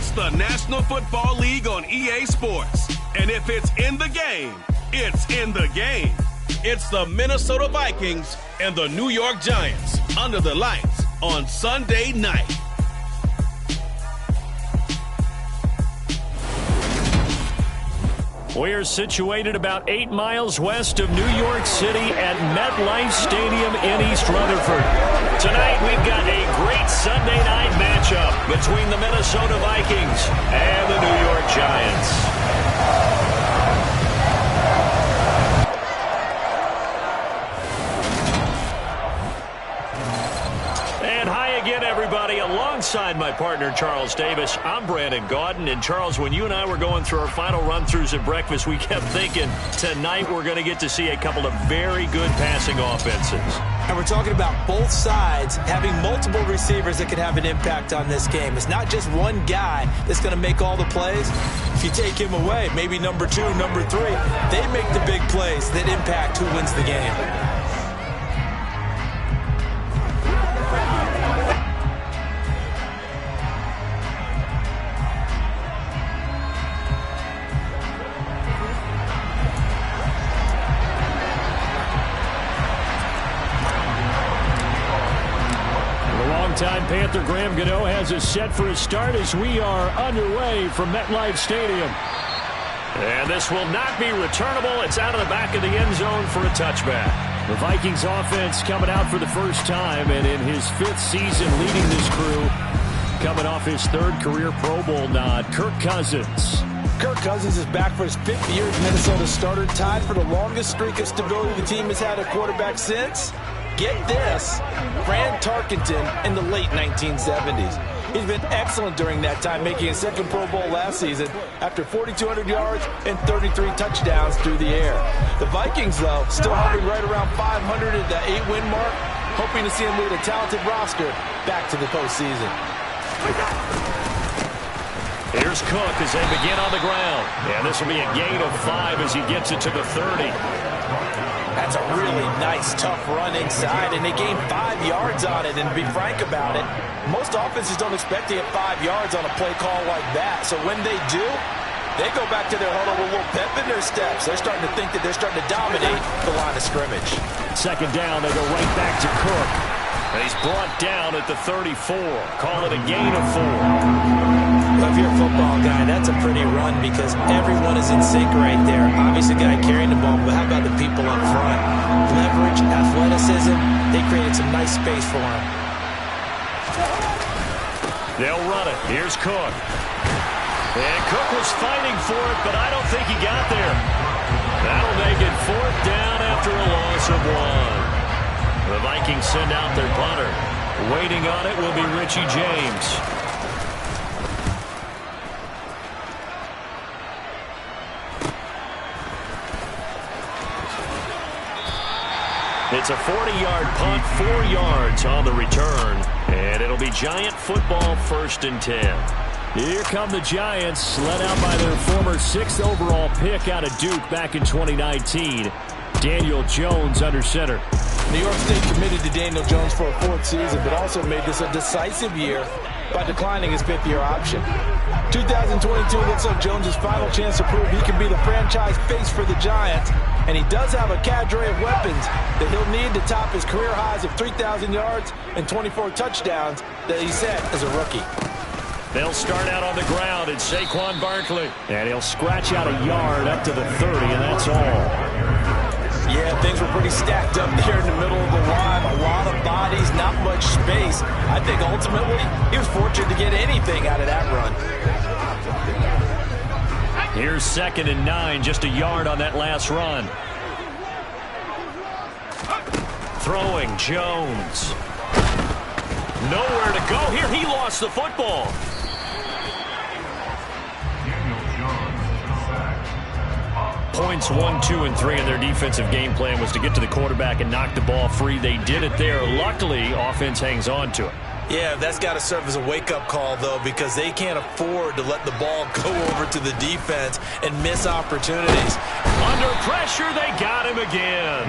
It's the National Football League on EA Sports. And if it's in the game, it's in the game. It's the Minnesota Vikings and the New York Giants under the lights on Sunday night. We're situated about 8 miles west of New York City at MetLife Stadium in East Rutherford. Tonight we've got a great Sunday night matchup between the Minnesota Vikings and the New York Giants. Everybody, alongside my partner Charles Davis, I'm Brandon Gaudin. And Charles, when you and I were going through our final run-throughs at breakfast, we kept thinking tonight we're going to get to see a couple of very good passing offenses. And we're talking about both sides having multiple receivers that can have an impact on this game. It's not just one guy that's going to make all the plays. If you take him away, maybe number 2, number 3, they make the big plays that impact who wins the game. Time Panther Graham Gano has us set for a start as we are underway from MetLife Stadium. And this will not be returnable. It's out of the back of the end zone for a touchback. The Vikings offense coming out for the first time, and in his 5th season leading this crew, coming off his 3rd career Pro Bowl nod, Kirk Cousins. Kirk Cousins is back for his 5th year as Minnesota starter, tied for the longest streak of stability the team has had a quarterback since. Get this, Fran Tarkenton in the late 1970s. He's been excellent during that time, making his 2nd Pro Bowl last season after 4,200 yards and 33 touchdowns through the air. The Vikings, though, still hovering right around 500 at the 8-win mark, hoping to see him lead a talented roster back to the postseason. Here's Cook as they begin on the ground. And this will be a gain of 5 as he gets it to the 30. That's a really nice, tough run inside, and they gained 5 yards on it. And to be frank about it, most offenses don't expect to get 5 yards on a play call like that. So when they do, they go back to their huddle with a little pep in their steps. They're starting to think that they're starting to dominate the line of scrimmage. 2nd down, they go right back to Cook. And he's brought down at the 34. Call it a gain of 4. If you're a football guy, that's a pretty run because everyone is in sync right there. Obviously, the guy carrying the ball, but how about the people up front? Leverage, athleticism, they created some nice space for him. They'll run it. Here's Cook. And Cook was fighting for it, but I don't think he got there. That'll make it 4th down after a loss of 1. The Vikings send out their punter. Waiting on it will be Richie James. It's a 40-yard punt, 4 yards on the return. And it'll be Giant football 1st and 10. Here come the Giants, led out by their former 6th overall pick out of Duke back in 2019. Daniel Jones under center. New York State committed to Daniel Jones for a 4th season, but also made this a decisive year by declining his 5th-year option. 2022 looks like Jones' final chance to prove he can be the franchise face for the Giants, and he does have a cadre of weapons that he'll need to top his career highs of 3,000 yards and 24 touchdowns that he set as a rookie. They'll start out on the ground, and Saquon Barkley. And he'll scratch out a yard up to the 30, and that's all. Yeah, things were pretty stacked up there in the middle of the line. A lot of bodies, not much space. I think ultimately he was fortunate to get anything out of that run. Here's 2nd and 9, just a yard on that last run. Throwing Jones. Nowhere to go here. He lost the football. Points 1, 2, and 3 in their defensive game plan was to get to the quarterback and knock the ball free. They did it there. Luckily, offense hangs on to it. Yeah, that's got to serve as a wake-up call, though, because they can't afford to let the ball go over to the defense and miss opportunities. Under pressure, they got him again.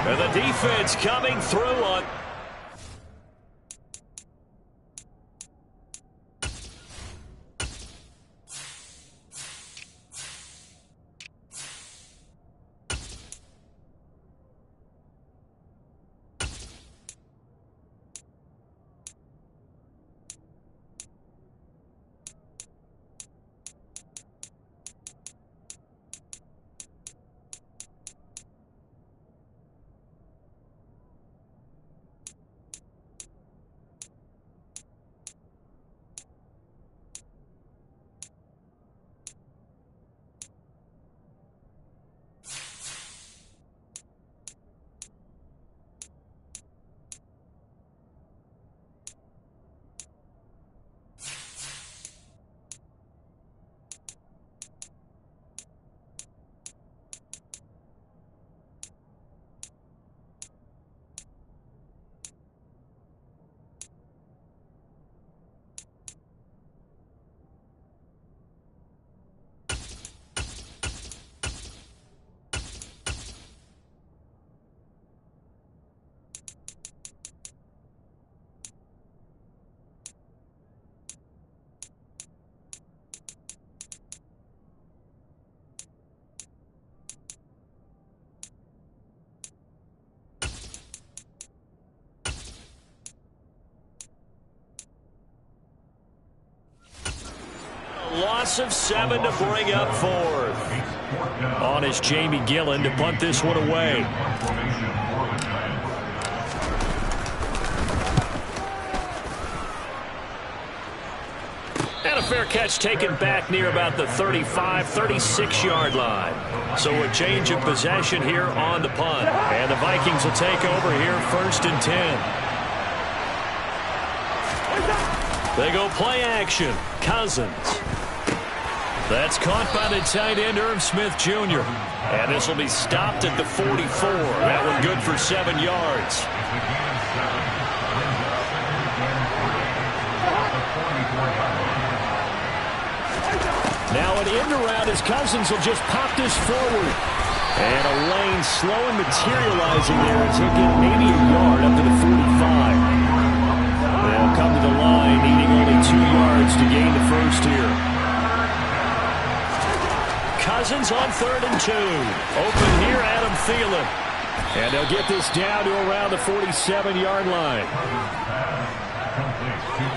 And the defense coming through on... loss of 7 to bring up 4th. On is Jamie Gillen to punt this one away. And a fair catch taken back near about the 35, 36-yard line. So a change of possession here on the punt. And the Vikings will take over here 1st and 10. They go play action. Cousins. That's caught by the tight end, Irv Smith Jr. And this will be stopped at the 44. That one good for 7 yards. Now an end around as Cousins will just pop this forward. And a lane slow and materializing there as he'll get maybe a yard up to the 45. They'll come to the line needing only 2 yards to gain the first here. Cousins on 3rd and 2. Open here, Adam Thielen. And they'll get this down to around the 47-yard line.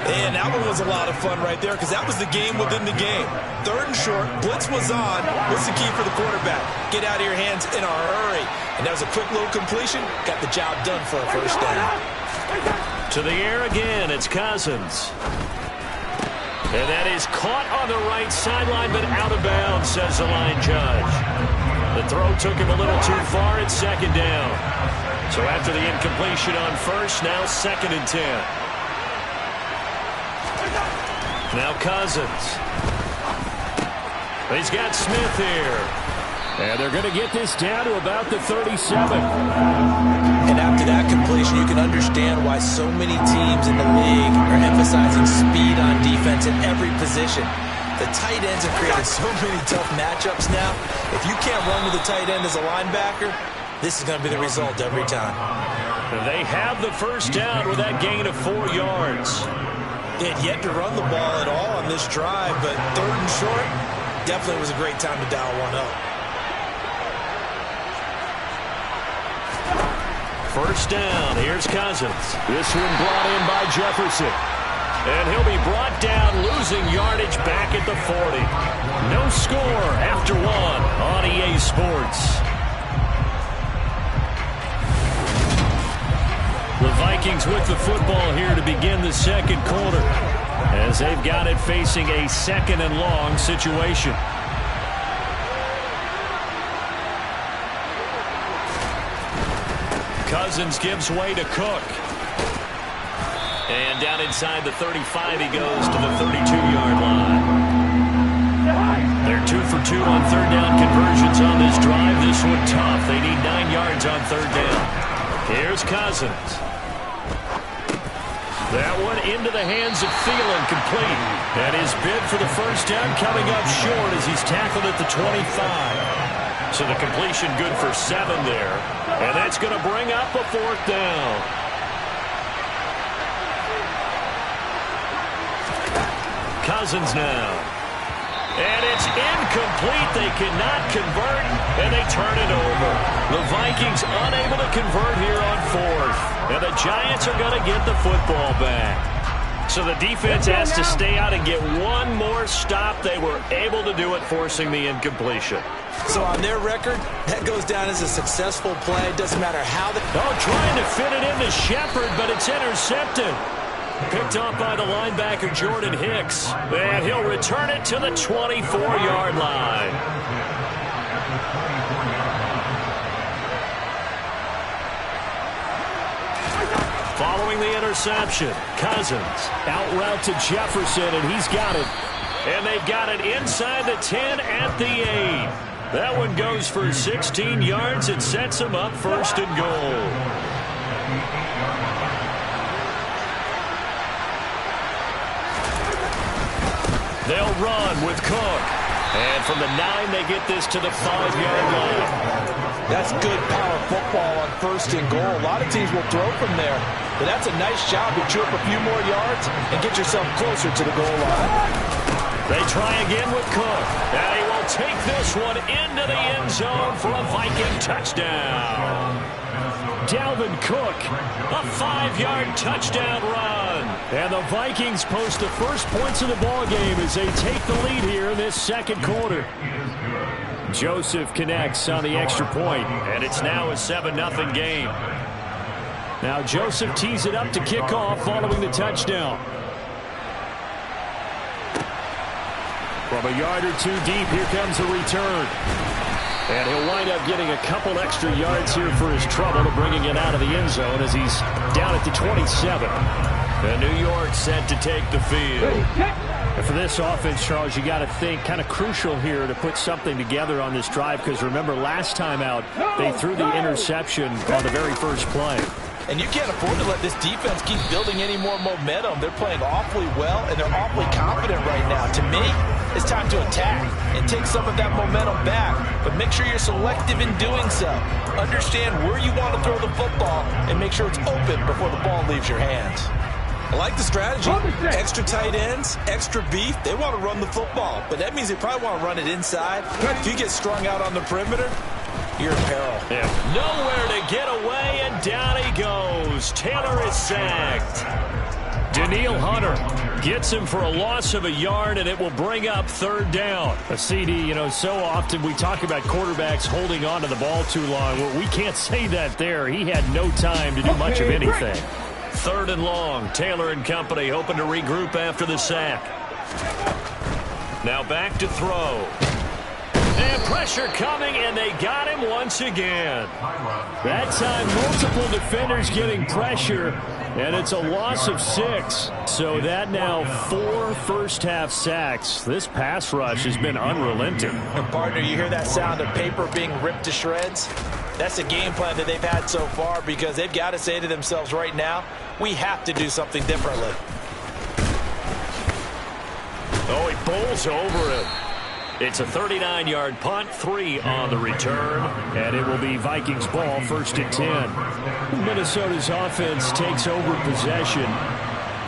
And that one was a lot of fun right there because that was the game within the game. 3rd and short, blitz was on. What's the key for the quarterback? Get out of your hands in a hurry. And that was a quick little completion. Got the job done for a first down. To the air again, it's Cousins. And that is caught on the right sideline, but out of bounds, says the line judge. The throw took him a little too far. It's 2nd down. So after the incompletion on 1st, now 2nd and 10. Now Cousins. He's got Smith here. And they're going to get this down to about the 37. And after that completion, you can understand why so many teams in the league are emphasizing speed on defense at every position. The tight ends have created so many tough matchups now. If you can't run with the tight end as a linebacker, this is going to be the result every time. They have the first down with that gain of 4 yards. They had yet to run the ball at all on this drive, but 3rd and short definitely was a great time to dial one up. First down, here's Cousins. This one brought in by Jefferson. And he'll be brought down, losing yardage back at the 40. No score after 1 on EA Sports. The Vikings with the football here to begin the 2nd quarter, as they've got it facing a 2nd and long situation. Cousins gives way to Cook. And down inside the 35 he goes to the 32-yard line. They're 2 for 2 on 3rd down conversions on this drive. This one tough. They need 9 yards on 3rd down. Here's Cousins. That one into the hands of Thielen, complete. And his bid for the first down coming up short as he's tackled at the 25. So the completion good for 7 there. And that's going to bring up a 4th down. Cousins now. And it's incomplete. They cannot convert, and they turn it over. The Vikings unable to convert here on 4th. And the Giants are going to get the football back. So the defense has to stay out and get one more stop. They were able to do it, forcing the incompletion. So on their record, that goes down as a successful play. It doesn't matter how they... Oh, trying to fit it into Shepard, but it's intercepted. Picked up by the linebacker, Jordan Hicks. And he'll return it to the 24-yard line. Following the interception, Cousins out route to Jefferson, and he's got it. And they've got it inside the 10 at the 8. That one goes for 16 yards and sets them up 1st and goal. They'll run with Cook. And from the 9, they get this to the 5-yard line. That's good power football on 1st and goal. A lot of teams will throw from there. But that's a nice job to chew up a few more yards and get yourself closer to the goal line. They try again with Cook. And he will take this one into the end zone for a Viking touchdown. Dalvin Cook, a 5-yard touchdown run. And the Vikings post the first points of the ball game as they take the lead here in this second quarter. Joseph connects on the extra point, and it's now a 7-0 game. Now Joseph tees it up to kick off following the touchdown. From a yard or two deep, here comes the return. And he'll wind up getting a couple extra yards here for his trouble to bringing it out of the end zone as he's down at the 27. And New York set to take the field. And for this offense, Charles, you got to think kind of crucial here to put something together on this drive, because remember last time out they threw the interception on the very first play. And you can't afford to let this defense keep building any more momentum. They're playing awfully well, and they're awfully confident right now. To me, it's time to attack and take some of that momentum back. But make sure you're selective in doing so. Understand where you want to throw the football and make sure it's open before the ball leaves your hands. I like the strategy. Extra tight ends, extra beef. They want to run the football, but that means they probably want to run it inside. If you get strung out on the perimeter, you're in peril. Yeah. Nowhere to get away, and down he goes. Taylor is sacked. Danielle Hunter gets him for a loss of a yard, and it will bring up third down. A CD, so often we talk about quarterbacks holding on to the ball too long. Well, we can't say that there. He had no time to do much of anything. Third and long. Taylor and company hoping to regroup after the sack. Now back to throw. And pressure coming, and they got him once again. That time, multiple defenders getting pressure, and it's a loss of 6. So that now 4 first-half sacks. This pass rush has been unrelenting. And partner, you hear that sound of paper being ripped to shreds? That's the game plan that they've had so far, because they've got to say to themselves right now, we have to do something differently. Oh, he bowls over it. It's a 39-yard punt, 3 on the return, and it will be Vikings ball, 1st and 10. Minnesota's offense takes over possession.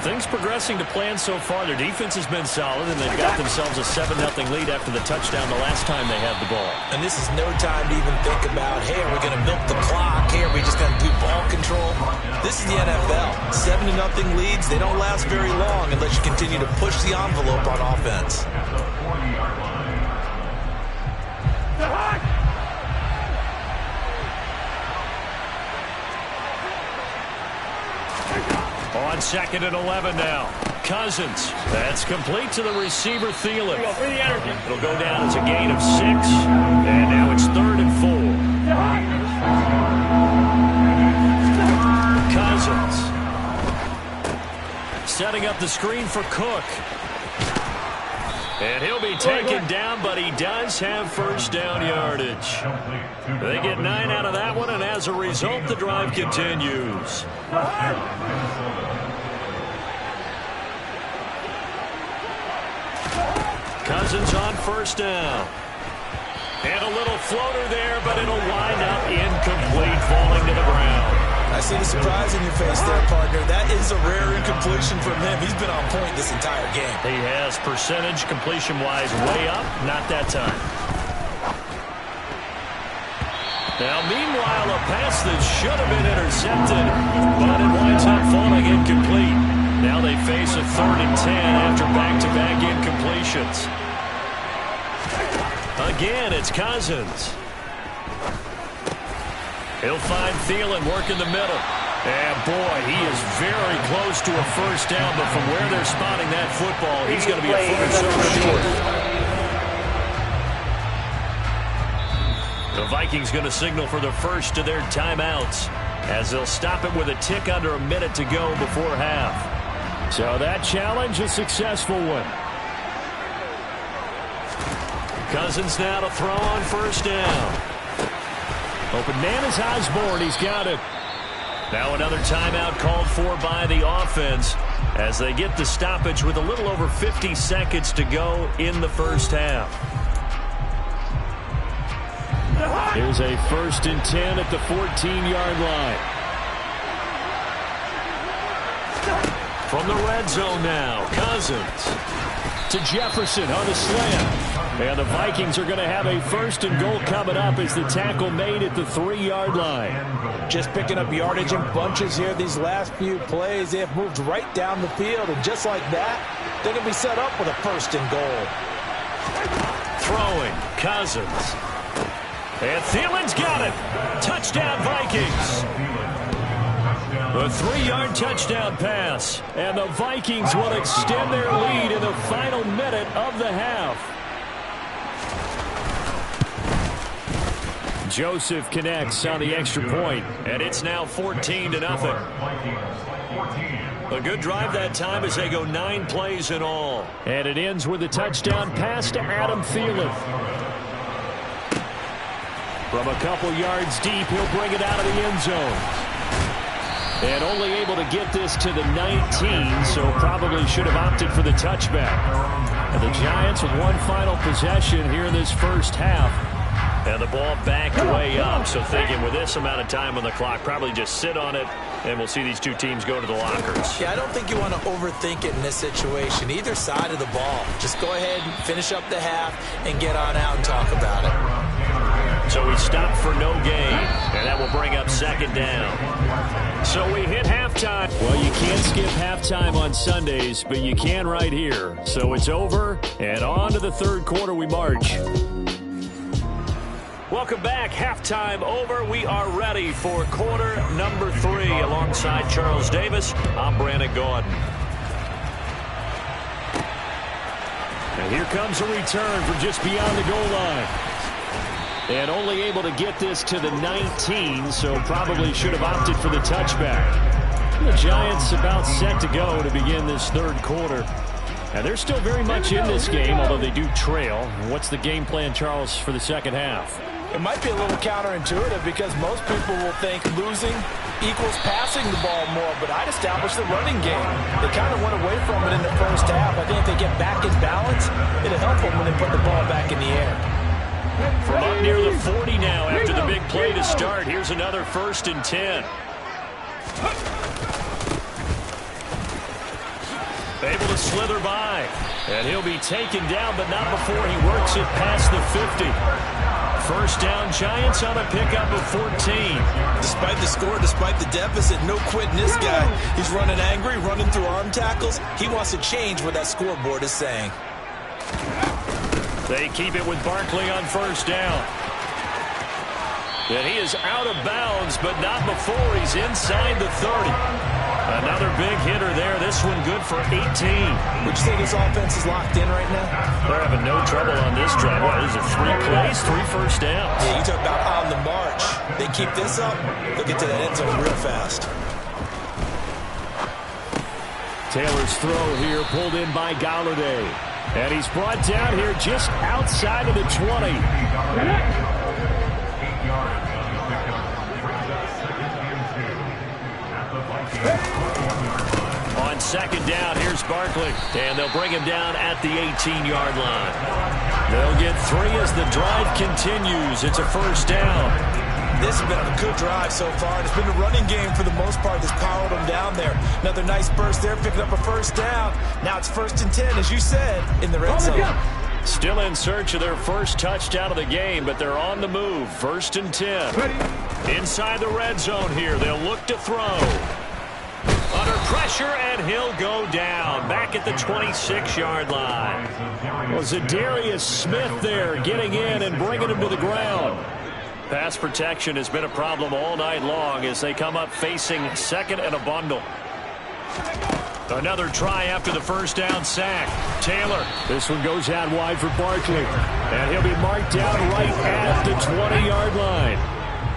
Things progressing to plan so far. Their defense has been solid, and they've got themselves a 7-0 lead after the touchdown the last time they had the ball. And this is no time to even think about, hey, are we going to milk the clock? Hey, are we just going to do ball control? This is the NFL. 7-0 leads, they don't last very long unless you continue to push the envelope on offense. On 2nd and 11 now. Cousins. That's complete to the receiver, Thielen. It'll go down as a gain of 6. And now it's 3rd and 4. Cousins. Setting up the screen for Cook. And he'll be taken down, but he does have first down yardage. They get 9 out of that one, and as a result, the drive continues. Cousins on first down. And a little floater there, but it'll wind up incomplete, falling to the ground. I see the surprise in your face there, partner. That is a rare incompletion from him. He's been on point this entire game. He has, percentage completion-wise way up, not that time. Now, meanwhile, a pass that should have been intercepted, but it winds up falling incomplete. Now they face a 3rd and 10 after back-to-back incompletions. Again, it's Cousins. He'll find Thielen working the middle. And, boy, he is very close to a first down, but from where they're spotting that football, he's going to be a foot or so short. The Vikings going to signal for the first of their timeouts as they'll stop it with a tick under a minute to go before half. So that challenge, a successful one. Cousins now to throw on first down. Open man is Osborne. He's got it. Now another timeout called for by the offense as they get the stoppage with a little over 50 seconds to go in the first half. Here's a 1st and 10 at the 14-yard line. From the red zone now, Cousins. to Jefferson on the slant. And the Vikings are going to have a 1st and goal coming up as the tackle made at the 3-yard line. Just picking up yardage in bunches here these last few plays. They have moved right down the field, and just like that, they're going to be set up with a 1st and goal. Throwing, Cousins. And Thielen's got it. Touchdown, Vikings. A 3-yard touchdown pass. And the Vikings will extend their lead in the final minute of the half. Joseph connects on the extra point, and it's now 14-0. A good drive that time as they go 9 plays in all. And it ends with a touchdown pass to Adam Thielen. From a couple yards deep, he'll bring it out of the end zone. And only able to get this to the 19, so probably should have opted for the touchback. And the Giants with one final possession here in this first half. And the ball backed way up, so thinking with this amount of time on the clock, probably just sit on it, and we'll see these two teams go to the lockers. Yeah, I don't think you want to overthink it in this situation, either side of the ball. Just go ahead and finish up the half and get on out and talk about it. So we stop for no gain, and that will bring up 2nd down. So we hit halftime. Well, you can't skip halftime on Sundays, but you can right here. So it's over, and on to the 3rd quarter we march. Welcome back. Halftime over. We are ready for quarter number 3. Alongside Charles Davis, I'm Brandon Gordon. And here comes a return from just beyond the goal line. And only able to get this to the 19, so probably should have opted for the touchback. The Giants about set to go to begin this 3rd quarter. And they're still very much in this game, although they do trail. What's the game plan, Charles, for the 2nd half? It might be a little counterintuitive because most people will think losing equals passing the ball more, but I'd establish the running game. They kind of went away from it in the first half. I think if they get back in balance, it'll help them when they put the ball back in the air. From up near the 40 now after the big play to start. Here's another 1st and 10. Able to slither by. And he'll be taken down, but not before he works it past the 50. 1st down, Giants on a pickup of 14. Despite the score, despite the deficit, no quitting this guy. He's running angry, running through arm tackles. He wants to change what that scoreboard is saying. They keep it with Barkley on 1st down. And he is out of bounds, but not before he's inside the 30. Another big hitter there. This one good for 18. Would you say this offense is locked in right now? They're having no trouble on this drive. What is it, 3 plays, 3 first downs? Yeah, you talk about on the march. They keep this up, they'll get to that end zone real fast. Taylor's throw here pulled in by Galladay. And he's brought down here just outside of the 20. On 2nd down, here's Barkley. And they'll bring him down at the 18-yard line. They'll get 3 as the drive continues. It's a 1st down. This has been a good drive so far. It's been the running game for the most part that's powered them down there. Another nice burst there, picking up a 1st down. Now it's 1st and 10, as you said, in the red zone. Still in search of their first touchdown of the game, but they're on the move. 1st and 10. Inside the red zone here. They'll look to throw. Under pressure, and he'll go down. Back at the 26-yard line. Well, Zadarius Smith there getting in and bringing him to the ground. Pass protection has been a problem all night long as they come up facing 2nd and a bundle. Another try after the 1st down sack. Taylor. This one goes out wide for Barkley. And he'll be marked down right at the 20-yard line.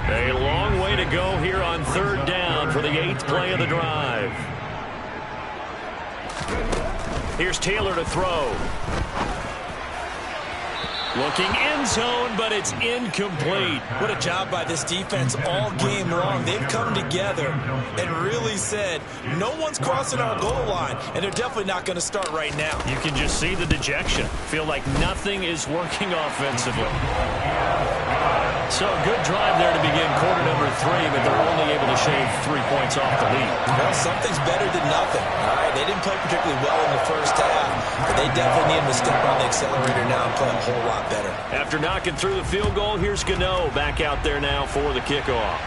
A long way to go here on 3rd down for the 8th play of the drive. Here's Taylor to throw. Looking end zone, but it's incomplete. What a job by this defense all game long. They've come together and really said, no one's crossing our goal line, and they're definitely not going to start right now. You can just see the dejection. Feel like nothing is working offensively. So a good drive there to begin quarter number 3, but they're only able to shave 3 points off the lead. Well, something's better than nothing. All right, they didn't play particularly well in the first half, but they definitely need to step on the accelerator now and play a whole lot better. After knocking through the field goal, here's Gano back out there now for the kickoff.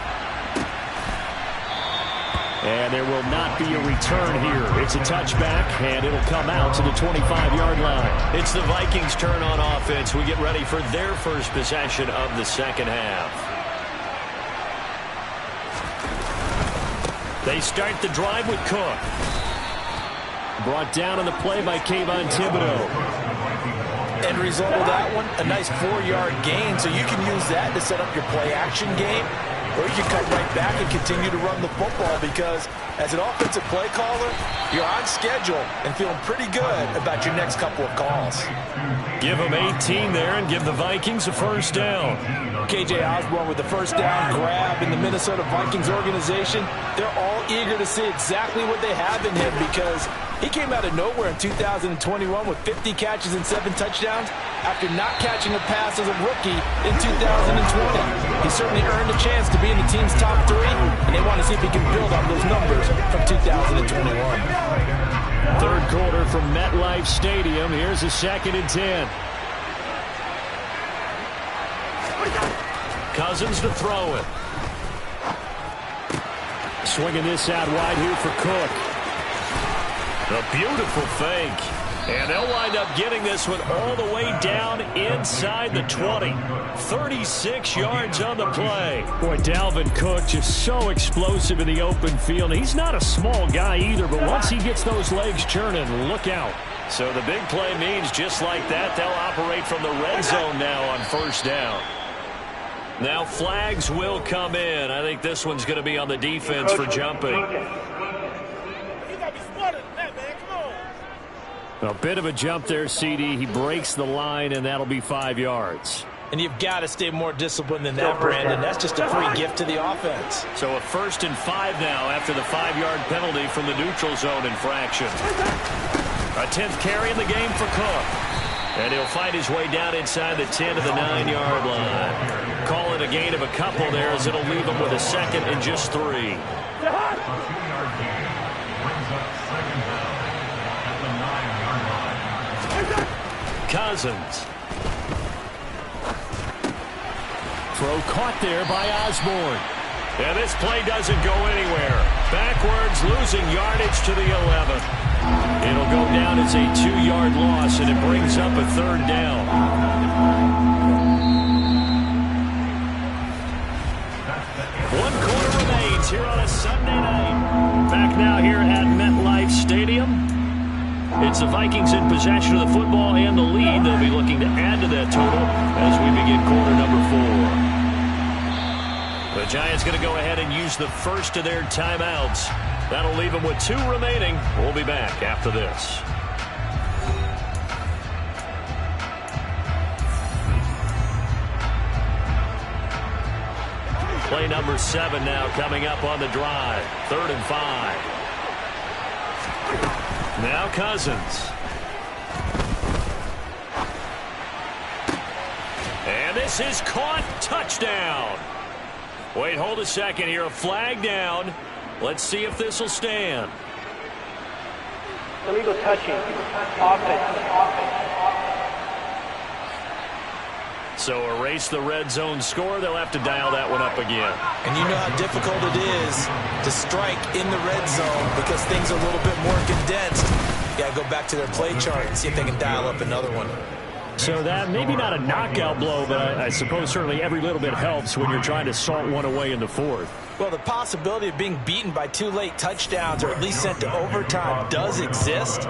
And there will not be a return here. It's a touchback, and it'll come out to the 25-yard line. It's the Vikings' turn on offense. We get ready for their first possession of the second half. They start the drive with Cook. Brought down on the play by Kayvon Thibodeau. End result of that one, a nice 4-yard gain, so you can use that to set up your play-action game. Or you can come right back and continue to run the football because as an offensive play caller, you're on schedule and feeling pretty good about your next couple of calls. Give them 18 there and give the Vikings a first down. K.J. Osborne with the first down grab in the Minnesota Vikings organization. They're all eager to see exactly what they have in him because he came out of nowhere in 2021 with 50 catches and 7 touchdowns after not catching a pass as a rookie in 2020. He certainly earned a chance to be in the team's top 3, and they want to see if he can build on those numbers from 2021. Third quarter from MetLife Stadium. Here's a 2nd and 10. Cousins to throw it. Swinging this out wide here for Cook. A beautiful fake. And they'll wind up getting this one all the way down inside the 20. 36 yards on the play. Boy, Dalvin Cook just so explosive in the open field. He's not a small guy either, but once he gets those legs churning, look out. So the big play means just like that, they'll operate from the red zone now on first down. Now flags will come in. I think this one's going to be on the defense for jumping. A bit of a jump there, CD. He breaks the line, and that'll be 5 yards. And you've got to stay more disciplined than that, Brandon. That's just a free gift to the offense. So a 1st and 5 now after the 5-yard penalty from the neutral zone infraction. A 10th carry in the game for Cook. And he'll find his way down inside the 10 to the 9-yard line. Call it a gain of a couple there as it'll leave him with a 2nd and just 3. Cousins. Throw caught there by Osborne. And this play doesn't go anywhere. Backwards, losing yardage to the 11. It'll go down as a 2-yard loss, and it brings up a 3rd down. One quarter remains here on a Sunday night. Back now here at MetLife Stadium. It's the Vikings in possession of the football and the lead. They'll be looking to add to that total as we begin quarter number 4. The Giants going to go ahead and use the first of their timeouts. That'll leave them with 2 remaining. We'll be back after this. Play number 7 now coming up on the drive. 3rd and 5. Now Cousins. And this is caught. Touchdown. Wait, hold a second here. A flag down. Let's see if this will stand. Illegal touching. Offense. So erase the red zone score. They'll have to dial that one up again. And you know how difficult it is to strike in the red zone because things are a little bit more condensed. You got to go back to their play chart and see if they can dial up another one. So that maybe not a knockout blow, but I suppose certainly every little bit helps when you're trying to salt one away in the 4th. Well, the possibility of being beaten by 2 late touchdowns or at least sent to overtime does exist.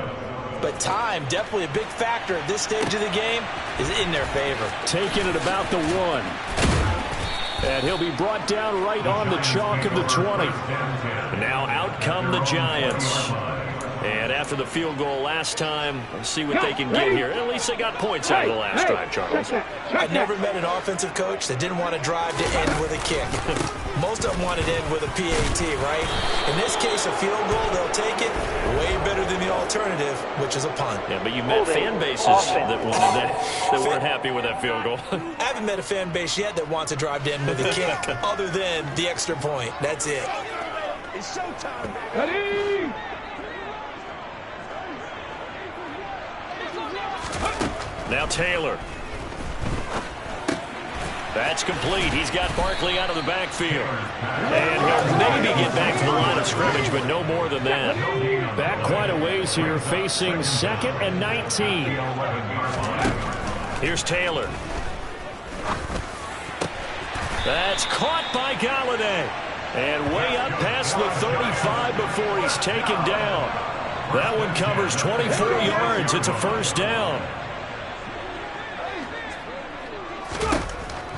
But time, definitely a big factor at this stage of the game, is in their favor. Taking it about the 1. And he'll be brought down right on the chalk of the 20. Now out come the Giants. And after the field goal last time, let's see what they can get here. At least they got points out of the last drive, Charles. I never met an offensive coach that didn't want to drive to end with a kick. Most of them wanted to end with a PAT, right? In this case, a field goal, they'll take it. Way better than the alternative, which is a punt. Yeah, but you met fan bases that wanted that weren't happy with that field goal. I haven't met a fan base yet that wants to drive to end with a kick other than the extra point. That's it. It's showtime. Ready? Now Taylor. That's complete. He's got Barkley out of the backfield. And he'll maybe get back to the line of scrimmage, but no more than that. Back quite a ways here, facing 2nd and 19. Here's Taylor. That's caught by Galladay. And way up past the 35 before he's taken down. That one covers 24 yards. It's a first down.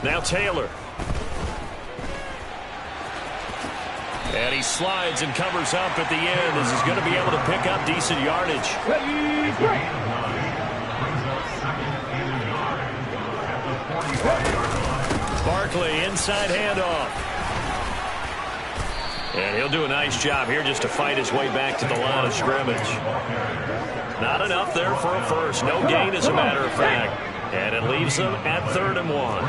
Now Taylor. And he slides and covers up at the end as he's going to be able to pick up decent yardage. Barkley, inside handoff. And he'll do a nice job here just to fight his way back to the line of scrimmage. Not enough there for a first. No gain, as a matter of fact. And it leaves them at 3rd and 1.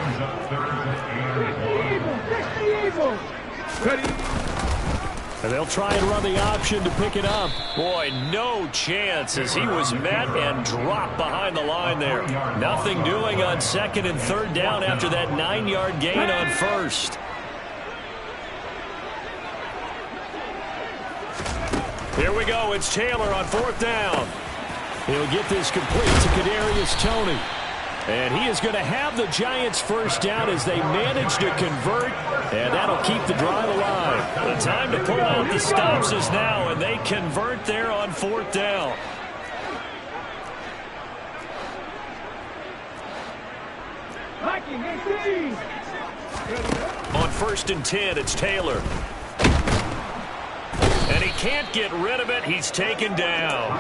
And they'll try and run the option to pick it up. Boy, no chance as he was met and dropped behind the line there. Nothing doing on 2nd and 3rd down after that 9-yard gain on 1st. Here we go. It's Taylor on 4th down. He'll get this complete to Kadarius Toney. And he is going to have the Giants first down as they manage to convert, and that'll keep the drive alive. The time to pull out the stops is now, and they convert there on 4th down. On 1st and 10, it's Taylor. And he can't get rid of it. He's taken down.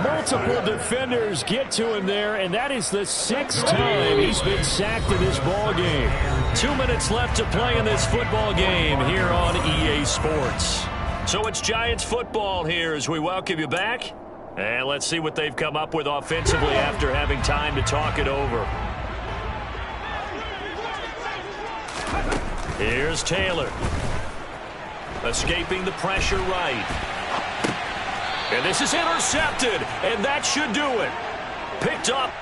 Multiple defenders get to him there, and that is the 6th time he's been sacked in this ball game. 2 minutes left to play in this football game here on EA Sports. So it's Giants football here as we welcome you back. And let's see what they've come up with offensively after having time to talk it over. Here's Taylor. Escaping the pressure right. And this is intercepted, and that should do it. Picked up